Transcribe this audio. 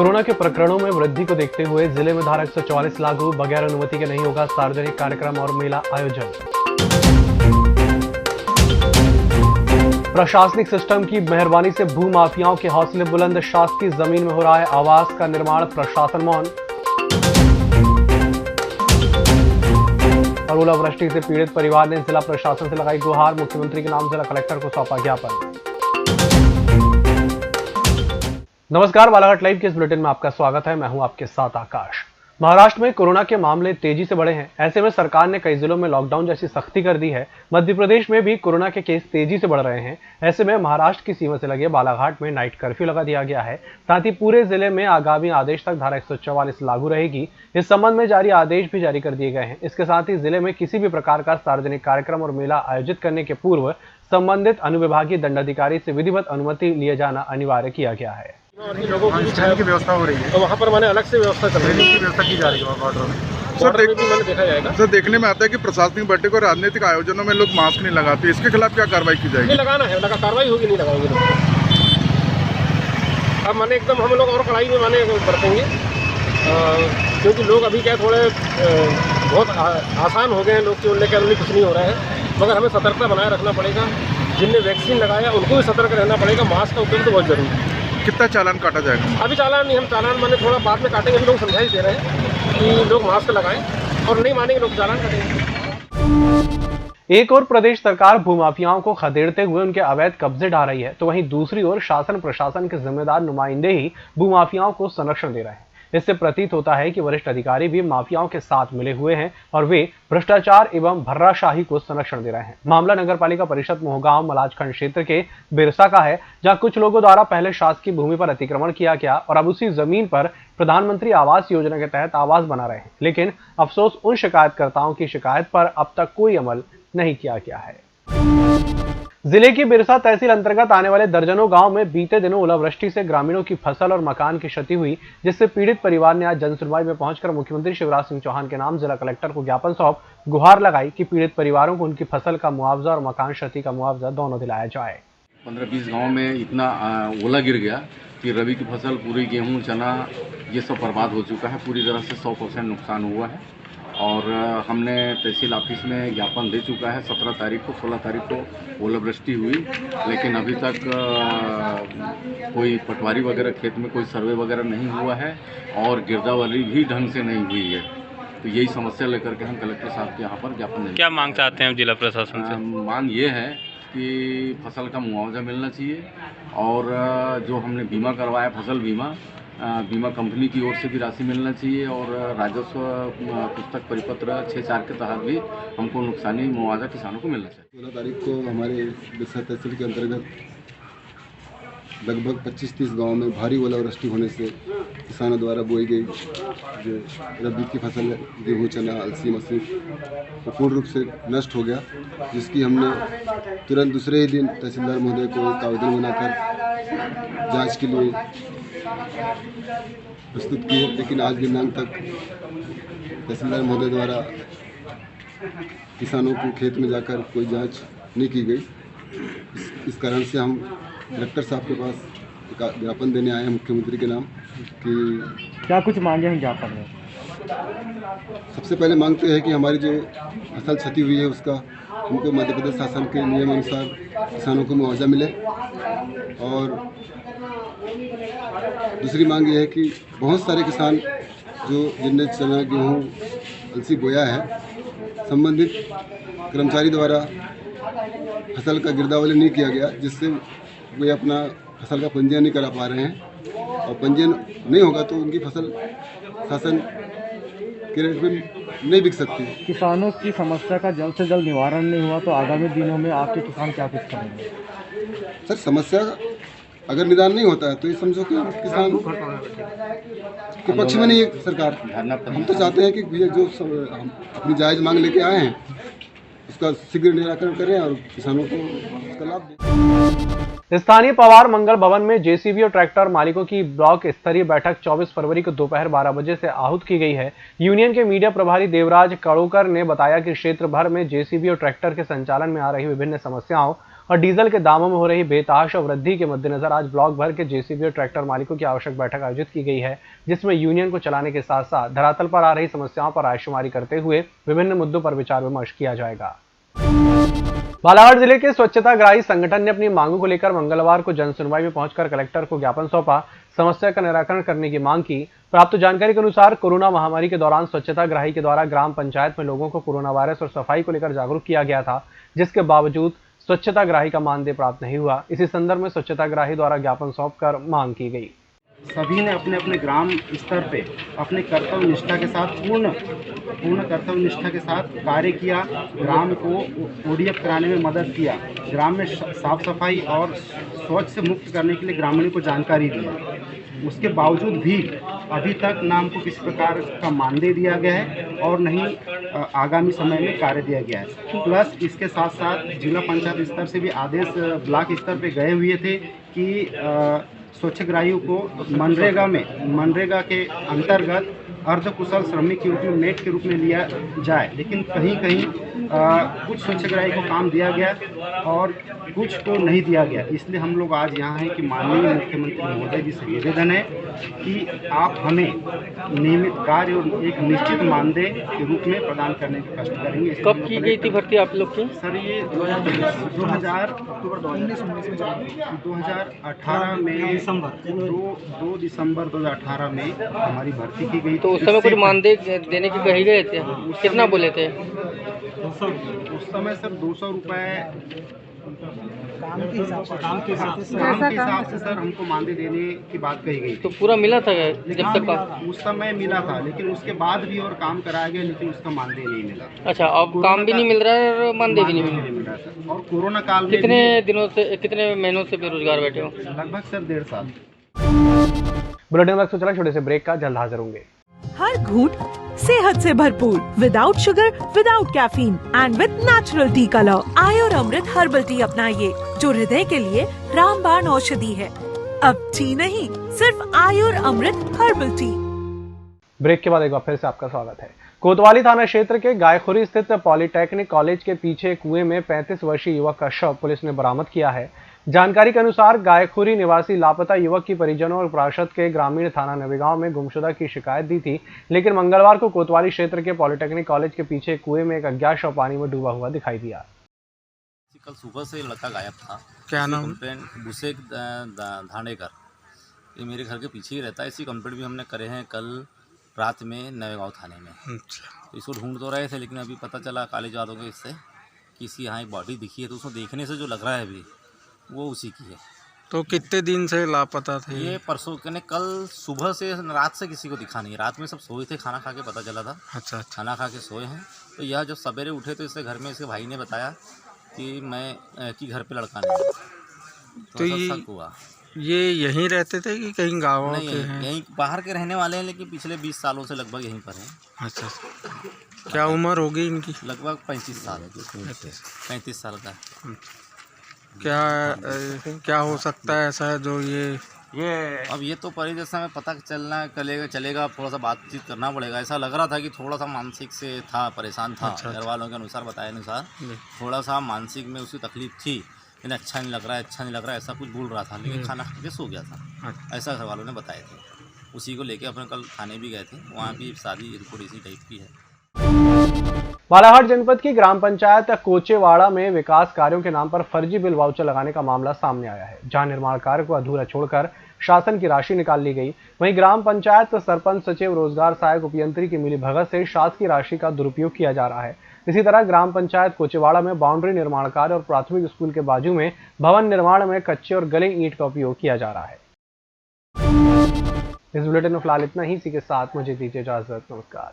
Corona के प्रकरणों में वृद्धि को देखते हुए जिले में धारा 144 लागू, बगैर अनुमति के नहीं होगा सार्वजनिक कार्यक्रम और मेला आयोजन। प्रशासनिक सिस्टम की मेहरबानी से भू माफियाओं के हौसले बुलंद, शासकीय जमीन में हो रहा है आवास का निर्माण, प्रशासन मौन। और ओलावृष्टि से पीड़ित परिवार ने जिला प्रशासन से लगाई गुहार, मुख्यमंत्री के नाम जिला कलेक्टर को सौंपा ज्ञापन। नमस्कार, बालाघाट लाइव के इस बुलेटिन में आपका स्वागत है। मैं हूं आपके साथ आकाश। महाराष्ट्र में कोरोना के मामले तेजी से बढ़े हैं। ऐसे में सरकार ने कई जिलों में लॉकडाउन जैसी सख्ती कर दी है। मध्य प्रदेश में भी कोरोना के केस तेजी से बढ़ रहे हैं। ऐसे में महाराष्ट्र की सीमा से लगे बालाघाट में नाइट कर्फ्यू लगा दिया गया है। साथ ही पूरे जिले में आगामी आदेश तक धारा 144 लागू रहेगी। इस संबंध में जारी आदेश भी जारी कर दिए गए हैं। इसके साथ ही जिले में किसी भी प्रकार का सार्वजनिक कार्यक्रम और मेला आयोजित करने के पूर्व संबंधित अनुविभागीय दंडाधिकारी से विधिवत अनुमति लिए जाना अनिवार्य किया गया है। लोगों की व्यवस्था हो रही है, तो वहाँ पर मैंने अलग से व्यवस्था चल रही है, की व्यवस्था की जा रही है बॉर्डर में। मैंने देखा जाएगा। सर, देखने में आता है कि प्रशासनिक बैठक और राजनीतिक आयोजनों में लोग मास्क नहीं लगाते, इसके खिलाफ क्या कार्रवाई की जाएगी? नहीं लगाना है, कार्रवाई होगी, नहीं लगाएंगे लोग। अब मैंने एकदम हम लोग और कड़ाई में मैंने बरतेंगे, क्योंकि लोग अभी क्या थोड़े बहुत आसान हो गए हैं, लोग केवल लेकर कुछ नहीं हो रहा है, मगर हमें सतर्कता बनाए रखना पड़ेगा। जिनने वैक्सीन लगाया उनको भी सतर्क रहना पड़ेगा। मास्क का उपयोग तो बहुत जरूरी है। कितना चालान काटा जाएगा? अभी चालान नहीं, हम चालान मैंने थोड़ा बाद में काटेंगे। अभी लोग समझाइश दे रहे हैं कि लोग मास्क लगाएं, और नहीं मानेंगे लोग चालान काटेंगे। एक और प्रदेश सरकार भूमाफियाओं को खदेड़ते हुए उनके अवैध कब्जे ढा रही है, तो वहीं दूसरी ओर शासन प्रशासन के जिम्मेदार नुमाइंदे ही भूमाफियाओं को संरक्षण दे रहे हैं। इससे प्रतीत होता है कि वरिष्ठ अधिकारी भी माफियाओं के साथ मिले हुए हैं और वे भ्रष्टाचार एवं भर्राशाही को संरक्षण दे रहे हैं। मामला नगरपालिका परिषद मोहगांव मलाजखंड क्षेत्र के बिरसा का है, जहां कुछ लोगों द्वारा पहले शासकीय भूमि पर अतिक्रमण किया गया और अब उसी जमीन पर प्रधानमंत्री आवास योजना के तहत आवास बना रहे हैं। लेकिन अफसोस, उन शिकायतकर्ताओं की शिकायत पर अब तक कोई अमल नहीं किया गया है। जिले की बिरसा तहसील अंतर्गत आने वाले दर्जनों गांव में बीते दिनों ओलावृष्टि से ग्रामीणों की फसल और मकान की क्षति हुई, जिससे पीड़ित परिवार ने आज जनसुनवाई में पहुंचकर मुख्यमंत्री शिवराज सिंह चौहान के नाम जिला कलेक्टर को ज्ञापन सौंप गुहार लगाई कि पीड़ित परिवारों को उनकी फसल का मुआवजा और मकान क्षति का मुआवजा दोनों दिलाया जाए। 15-20 गाँव में इतना ओला गिर गया कि रबी की फसल, पूरी गेहूँ, चना, ये सब बर्बाद हो चुका है। पूरी तरह से 100% नुकसान हुआ है। और हमने तहसील ऑफिस में ज्ञापन दे चुका है। 17 तारीख को, 16 तारीख को ओलावृष्टि हुई, लेकिन अभी तक कोई पटवारी वगैरह खेत में कोई सर्वे वगैरह नहीं हुआ है और गिरदावरी भी ढंग से नहीं हुई है। तो यही समस्या लेकर के हम कलेक्टर साहब के यहाँ पर ज्ञापन दें। क्या मांग चाहते हैं जिला प्रशासन से? मांग ये है कि फसल का मुआवजा मिलना चाहिए, और जो हमने बीमा करवाया, फसल बीमा कंपनी की ओर से भी राशि मिलना चाहिए, और राजस्व पुस्तक परिपत्र 6/4 के तहत भी हमको नुकसानी मुआवजा किसानों को मिलना चाहिए। 16 तारीख को हमारे बिरसा तहसील के अंतर्गत लगभग 25-30 गाँव में भारी ओलावृष्टि होने से किसानों द्वारा बोई गई जो रबी की फसल है, गेहूँ, चना, अलसी, मसूर, वो पूर्ण रूप से नष्ट हो गया, जिसकी हमने तुरंत दूसरे ही दिन तहसीलदार महोदय को एक आवेदन बनाकर जांच के लिए प्रस्तुत किए, लेकिन आज दिनांक तक तहसीलदार महोदय द्वारा किसानों को खेत में जाकर कोई जांच नहीं की गई। इस कारण से हम कलेक्टर साहब के पास एक ज्ञापन देने आए हैं मुख्यमंत्री के नाम कि क्या कुछ मांगे हैं ज्ञापन में? सबसे पहले मांग तो है कि हमारी जो फसल क्षति हुई है उसका हमको मध्य प्रदेश शासन के नियम अनुसार किसानों को मुआवजा मिले, और दूसरी मांग ये है कि बहुत सारे किसान जिनने चना, गेहूँ, अलसी बोया है, संबंधित कर्मचारी द्वारा फसल का गिरदावरी नहीं किया गया, जिससे वे अपना फसल का पंजीयन नहीं करा पा रहे हैं, और पंजीयन नहीं होगा तो उनकी फसल शासन के रेट में नहीं बिक सकती। किसानों की समस्या का जल्द से जल्द निवारण नहीं हुआ तो आगामी दिनों में आपके किसान क्या कुछ करेंगे? सर, समस्या अगर निदान नहीं होता है तो ये समझो कि किसान के पक्ष में नहीं है सरकार। हम तो चाहते हैं कि जो हम अपनी जायज़ मांग लेके आए हैं उसका शीघ्र निराकरण करें और किसानों को उसका लाभ दें। स्थानीय पवार मंगल भवन में जेसीबी और ट्रैक्टर मालिकों की ब्लॉक स्तरीय बैठक 24 फरवरी को दोपहर 12 बजे से आहूत की गई है। यूनियन के मीडिया प्रभारी देवराज कड़ोकर ने बताया कि क्षेत्र भर में जेसीबी और ट्रैक्टर के संचालन में आ रही विभिन्न समस्याओं और डीजल के दामों में हो रही बेतहाशा वृद्धि के मद्देनजर आज ब्लॉक भर के जेसीबी और ट्रैक्टर मालिकों की आवश्यक बैठक आयोजित की गई है, जिसमें यूनियन को चलाने के साथ साथ धरातल पर आ रही समस्याओं पर रायशुमारी करते हुए विभिन्न मुद्दों पर विचार विमर्श किया जाएगा। बालाघाट जिले के स्वच्छताग्राही संगठन ने अपनी मांगों को लेकर मंगलवार को जन सुनवाई में पहुंचकर कलेक्टर को ज्ञापन सौंपा, समस्या का निराकरण करने की मांग की। प्राप्त जानकारी के अनुसार कोरोना महामारी के दौरान स्वच्छताग्राही के द्वारा ग्राम पंचायत में लोगों को कोरोना वायरस और सफाई को लेकर जागरूक किया गया था, जिसके बावजूद स्वच्छताग्राही का मानदेय प्राप्त नहीं हुआ। इसी संदर्भ में स्वच्छताग्राही द्वारा ज्ञापन सौंपकर मांग की गई। सभी ने अपने अपने ग्राम स्तर पे अपने कर्तव्य निष्ठा के साथ पूर्ण कर्तव्य निष्ठा के साथ कार्य किया, ग्राम को ओडीएफ कराने में मदद किया, ग्राम में साफ सफाई और शौच से मुक्त करने के लिए ग्रामीणों को जानकारी दी। उसके बावजूद भी अभी तक ना हमको किसी प्रकार का मानदेय दिया गया है और नहीं आगामी समय में कार्य दिया गया है। प्लस इसके साथ साथ जिला पंचायत स्तर से भी आदेश ब्लॉक स्तर पे गए हुए थे कि स्वच्छग्राहियों को मनरेगा के अंतर्गत अर्धकुशल श्रमिक के रूप में नेट के रूप में लिया जाए, लेकिन कहीं कहीं कुछ स्वच्छग्राही को काम दिया गया और कुछ को नहीं दिया गया। इसलिए हम लोग आज यहाँ हैं कि माननीय मुख्यमंत्री महोदय जी से निवेदन है कि आप हमें नियमित कार्य और एक निश्चित मानदेय के रूप में प्रदान करने की कष्ट करेंगे। कब की गई थी भर्ती आप लोग की? सर ये 2018 में 2 दिसंबर 2018 में हमारी भर्ती की गई। तो उस समय कुछ मानदेय देने की कही गए थे, कितना बोले थे? उस समय सर 200 रुपये काम के हिसाब से सर हमको मानदेय देने की बात कही गई। तो पूरा मिला था जब तक? उस समय मिला था, लेकिन उसके बाद भी और काम कराया गया, लेकिन उसका मानदेय नहीं मिला। अच्छा, अब काम भी नहीं मिल रहा है और मानदेय भी नहीं मिल रहा सर। और कोरोना काल में कितने महीनों से बेरोजगार बैठे हो? लगभग सर 1.5 साल। बुलेटिन वक्त चला, छोटे से ब्रेक का, जल्द हाजिर होंगे। हर घूंट सेहत से भरपूर, without sugar, without caffeine and with natural tea colour. Ayur Amrit herbal tea अपनाइए, जो हृदय के लिए रामबाण औषधि है। अब टी नहीं, सिर्फ आयुर अमृत हर्बल टी। ब्रेक के बाद एक बार फिर से आपका स्वागत है। कोतवाली थाना क्षेत्र के गायखुरी स्थित पॉलिटेक्निक कॉलेज के पीछे कुएं में 35 वर्षीय युवक का शव पुलिस ने बरामद किया है। जानकारी के अनुसार गायखुरी निवासी लापता युवक की परिजनों और पार्षद के ग्रामीण थाना नवेगांव में गुमशुदा की शिकायत दी थी, लेकिन मंगलवार को कोतवाली क्षेत्र के पॉलिटेक्निक कॉलेज के पीछे कुएं में एक अज्ञात शव पानी में डूबा हुआ दिखाई दिया। कल सुबह से लड़का गायब था। क्या नाम? बुसेक धानेकर, ये मेरे घर के पीछे ही रहता है। इसी कंप्लेंट भी हमने करे हैं कल रात में नवेगांव थाने में। अच्छा। तो इसको ढूंढ तो रहे थे, लेकिन अभी पता चला कॉलेज वालों के इससे कि इसकी यहाँ एक बॉडी दिखी है। तो उसको देखने से जो लग रहा है अभी वो उसी की है। तो कितने दिन से लापता थे? ये परसों कहने कल सुबह से रात से किसी को दिखा नहीं। रात में सब सोए थे, खाना खा के पता चला था। अच्छा। खाना खा के सोए हैं। तो यह जब सवेरे उठे तो इसके घर में इसके भाई ने बताया कि घर पे लड़का नहीं। तो ये शक हुआ। ये यहीं रहते थे कि कहीं गाँव के हैं? यहीं बाहर के रहने वाले हैं, लेकिन पिछले 20 सालों से लगभग यहीं पर हैं। अच्छा। क्या उम्र होगी इनकी? लगभग 35 साल। 35 साल का। क्या हो सकता है ऐसा जो ये अब ये तो परिदृश्य में पता चलेगा। थोड़ा सा बातचीत करना पड़ेगा। ऐसा लग रहा था कि थोड़ा सा मानसिक से था, परेशान था। अच्छा। घर वालों के अनुसार बताए अनुसार थोड़ा सा मानसिक में उसकी तकलीफ थी, लेकिन अच्छा नहीं लग रहा है, ऐसा कुछ बोल रहा था। लेकिन खाना खा के सो गया था, ऐसा घर वालों ने बताए थे। उसी को लेके अपने कल थाने भी गए थे, वहाँ भी सारी रिपोर्ट इसी टाइप की है। बालाघाट जनपद की ग्राम पंचायत कोचेवाड़ा में विकास कार्यों के नाम पर फर्जी बिल वाउचर लगाने का मामला सामने आया है, जहां निर्माण कार्य को अधूरा छोड़कर शासन की राशि निकाल ली गई। वहीं ग्राम पंचायत सरपंच सचिव रोजगार सहायक उपयंत्री की मिलीभगत से शासकीय राशि का दुरुपयोग किया जा रहा है। इसी तरह ग्राम पंचायत कोचेवाड़ा में बाउंड्री निर्माण कार्य और प्राथमिक स्कूल के बाजू में भवन निर्माण में कच्चे और गले ईंट का उपयोग किया जा रहा है। इस बुलेटिन में फिलहाल इतना ही। इसी के साथ मुझे दीजिए इजाजत। नमस्कार।